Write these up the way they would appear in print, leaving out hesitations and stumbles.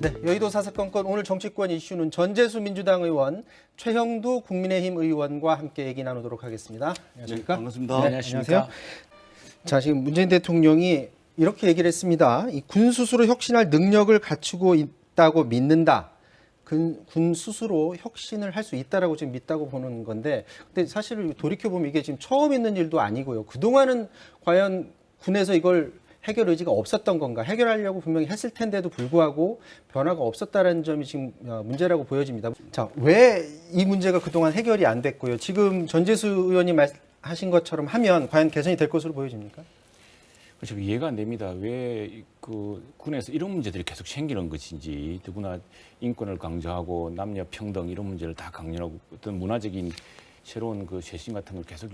네, 여의도 사사건건 오늘 정치권 이슈는 전재수 민주당 의원, 최형두 국민의힘 의원과 함께 얘기 나누도록 하겠습니다. 안녕하십니까? 네, 반갑습니다. 네, 안녕하세요. 자, 지금 문재인 대통령이 이렇게 얘기를 했습니다. 이 군 스스로 혁신할 능력을 갖추고 있다고 믿는다. 군 스스로 혁신을 할 수 있다라고 지금 믿다고 보는 건데, 근데 사실 돌이켜 보면 이게 지금 처음 있는 일도 아니고요. 그 동안은 과연 군에서 이걸 해결 의지가 없었던 건가? 해결하려고 분명히 했을 텐데도 불구하고 변화가 없었다는 점이 지금 문제라고 보여집니다. 자, 왜 이 문제가 그동안 해결이 안 됐고요? 지금 전재수 의원님 말하신 것처럼 하면 과연 개선이 될 것으로 보여집니까? 그렇죠. 이해가 안 됩니다. 왜 그 군에서 이런 문제들이 계속 생기는 것인지, 더구나 인권을 강조하고 남녀 평등 이런 문제를 다 강조하고 어떤 문화적인 새로운 그 쇄신 같은 걸 계속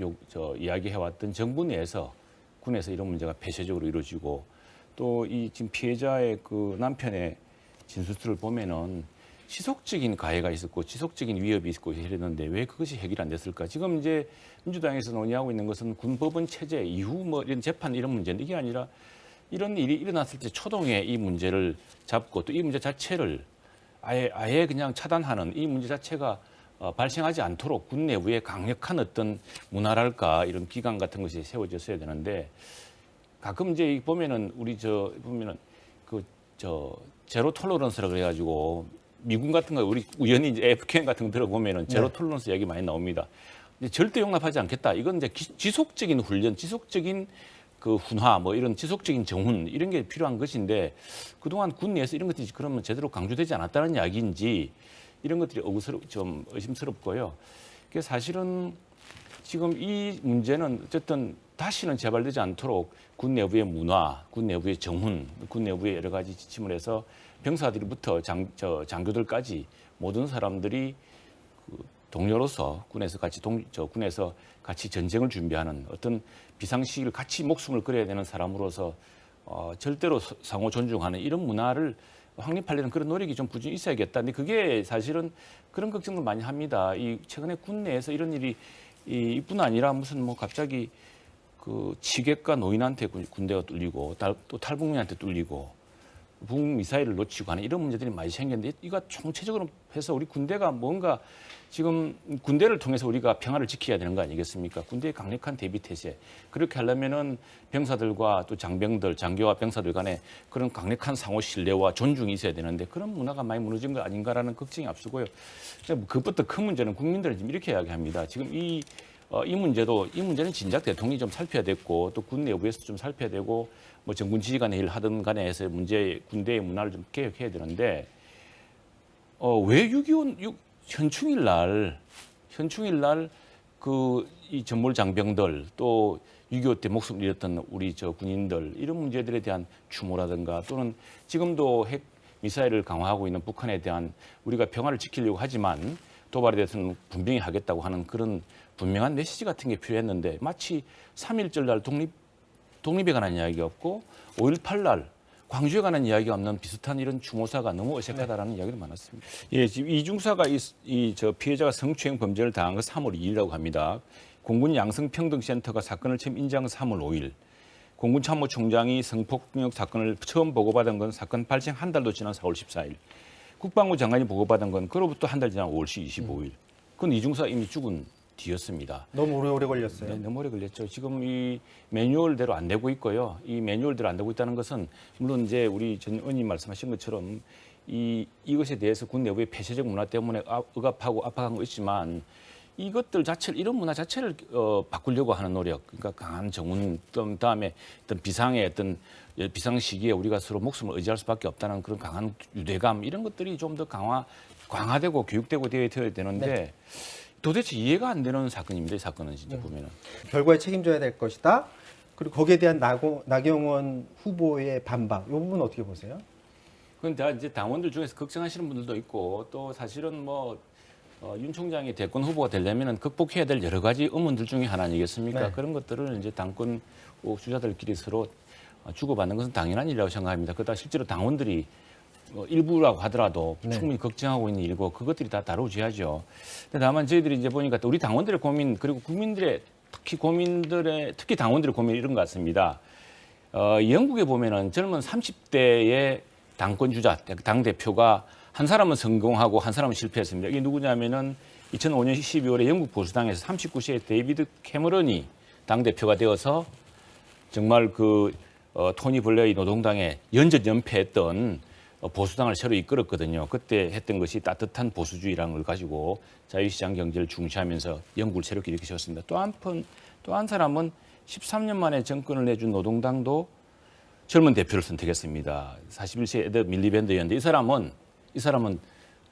이야기해왔던 정부 내에서 군에서 이런 문제가 폐쇄적으로 이루어지고, 또 이 지금 피해자의 그 남편의 진술들을 보면은 지속적인 가해가 있었고 지속적인 위협이 있고 이랬는데 왜 그것이 해결이 안 됐을까? 지금 이제 민주당에서 논의하고 있는 것은 군법원 체제 이후 뭐 이런 재판 이런 문제인데, 이게 아니라 이런 일이 일어났을 때 초동에 이 문제를 잡고 또 이 문제 자체를 아예 그냥 차단하는, 이 문제 자체가 발생하지 않도록 군 내부에 강력한 어떤 문화랄까 이런 기관 같은 것이 세워졌어야 되는데, 가끔 이제 보면은 우리 보면은 제로 톨러런스라 그래가지고 미군 같은 거 우리 우연히 이제 FN 같은 거 들어보면은 제로 톨러런스 얘기 많이 나옵니다. 근데 절대 용납하지 않겠다. 이건 이제 지속적인 훈련, 지속적인 그 훈화, 뭐 이런 지속적인 정훈 이런 게 필요한 것인데, 그동안 군 내에서 이런 것들이 그러면 제대로 강조되지 않았다는 이야기인지 이런 것들이 좀 의심스럽고요. 그게 사실은 지금 이 문제는 어쨌든 다시는 재발되지 않도록 군 내부의 문화, 군 내부의 정훈, 군 내부의 여러 가지 지침을 해서 병사들부터 장교들까지 모든 사람들이 그 동료로서 군에서 같이 전쟁을 준비하는 어떤 비상시기를 같이 목숨을 걸어야 되는 사람으로서 절대로 상호 존중하는 이런 문화를 확립하려는 그런 노력이 좀 꾸준히 있어야겠다. 근데 그게 사실은 그런 걱정을 많이 합니다. 이 최근에 군 내에서 이런 일이 이뿐 아니라 무슨 뭐 갑자기 그 취객과 노인한테 군대가 뚫리고 또 탈북민한테 뚫리고 북 미사일을 놓치고 하는 이런 문제들이 많이 생겼는데, 이거 총체적으로 해서 우리 군대가 뭔가 지금 군대를 통해서 우리가 평화를 지켜야 되는 거 아니겠습니까? 군대의 강력한 대비 태세. 그렇게 하려면은 병사들과 또 장병들, 장교와 병사들 간에 그런 강력한 상호 신뢰와 존중이 있어야 되는데, 그런 문화가 많이 무너진 거 아닌가라는 걱정이 앞서고요. 그것부터 큰 문제는 국민들은 지금 이렇게 이야기합니다. 지금 이 문제는 진작 대통령이 좀 살펴야 됐고, 또 군 내부에서 좀 살펴야 되고, 뭐 정군 지휘관에 일 하든 간에 해서 군대의 문화를 좀 개혁해야 되는데, 왜 6.25 현충일 날 이 전몰 장병들, 또 6.25 때 목숨을 잃었던 우리 군인들 이런 문제들에 대한 추모라든가, 또는 지금도 핵 미사일을 강화하고 있는 북한에 대한 우리가 평화를 지키려고 하지만 도발에 대해서는 분명히 하겠다고 하는 그런 분명한 메시지 같은 게 필요했는데, 마치 3.1절 날 독립에 관한 이야기가 없고 5.18 날 광주에 관한 이야기가 없는 비슷한 이런 추모사가 너무 어색하다라는 이야기를 많았습니다. 예, 지금 이중사가 피해자가 성추행 범죄를 당한 건 3월 2일이라고 합니다. 공군 양성평등센터가 사건을 처음 인지한 건 3월 5일. 공군 참모총장이 성폭력 사건을 처음 보고받은 건 사건 발생 한 달도 지난 4월 14일. 국방부 장관이 보고받은 건 그로부터 한 달 지난 5월 25일. 그건 이중사 이미 죽은 뒤였습니다. 너무 오래 걸렸어요. 네, 너무 오래 걸렸죠. 지금 이 매뉴얼대로 안 되고 있고요. 이 매뉴얼대로 안 되고 있다는 것은 물론 이제 우리 전 의원님 말씀하신 것처럼 이것에 대해서 군 내부의 폐쇄적 문화 때문에 억압하고 압박한 거 있지만, 이것들 자체를, 이런 문화 자체를 바꾸려고 하는 노력, 그러니까 강한 정문, 그다음에 어떤 비상 시기에 우리가 서로 목숨을 의지할 수밖에 없다는 그런 강한 유대감, 이런 것들이 좀 더 강화되고 교육되고 되어야 되는데, 네. 도대체 이해가 안 되는 사건입니다. 이 사건은 진짜 보면은. 결과에 책임져야 될 것이다. 그리고 거기에 대한 나경원 후보의 반박, 이 부분 어떻게 보세요? 그건 다 이제 당원들 중에서 걱정하시는 분들도 있고, 또 사실은 윤 총장이 대권 후보가 되려면은 극복해야 될 여러 가지 의문들 중에 하나 아니겠습니까? 네. 그런 것들을 이제 당권 주자들끼리 서로 주고받는 것은 당연한 일이라고 생각합니다. 그러다 실제로 당원들이 일부라고 하더라도 충분히 걱정하고 있는 일이고, 그것들이 다 다뤄져야죠. 다만 저희들이 이제 보니까 또 우리 당원들의 고민, 그리고 국민들의 특히 당원들의 고민이 이런 것 같습니다. 영국에 보면은 젊은 30대의 당권 주자 당 대표가 한 사람은 성공하고 한 사람은 실패했습니다. 이게 누구냐면은 2005년 12월에 영국 보수당에서 39세의 데이비드 캐머런이 당 대표가 되어서 정말 토니 블레어의 노동당에 연전연패했던 보수당을 새로 이끌었거든요. 그때 했던 것이 따뜻한 보수주의라는 걸 가지고 자유시장 경제를 중시하면서 영국을 새롭게 일으켜 세웠습니다. 또 한 사람은 13년 만에 정권을 내준 노동당도 젊은 대표를 선택했습니다. 41세 에드 밀리밴드였는데 이 사람은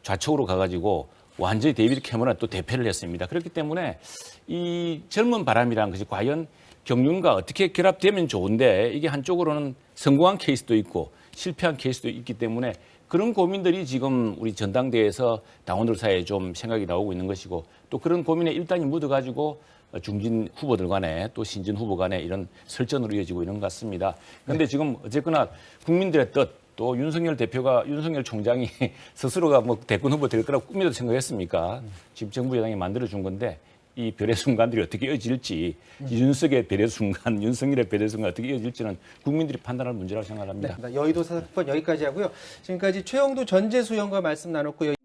좌측으로 가가지고 완전히 데이비드 캐머런 또 대패를 했습니다. 그렇기 때문에 이 젊은 바람이라는 것이 과연 경륜과 어떻게 결합되면 좋은데 이게 한쪽으로는 성공한 케이스도 있고 실패한 케이스도 있기 때문에 그런 고민들이 지금 우리 전당대회에서 당원들 사이에 좀 생각이 나오고 있는 것이고 또 그런 고민에 일단이 묻어가지고 중진 후보들 간에 또 신진 후보 간에 이런 설전으로 이어지고 있는 것 같습니다. 그런데 지금 어쨌거나 국민들의 뜻 또 윤석열 총장이 스스로가 뭐 대권 후보 될 거라고 꿈에도 생각했습니까? 지금 정부 여당이 만들어준 건데 이 별의 순간들이 어떻게 이어질지 윤석열의 별의 순간 어떻게 이어질지는 국민들이 판단할 문제라고 생각합니다. 네, 여의도 사건 여기까지 하고요. 지금까지 최영도 전재수 의원과 말씀 나눴고요.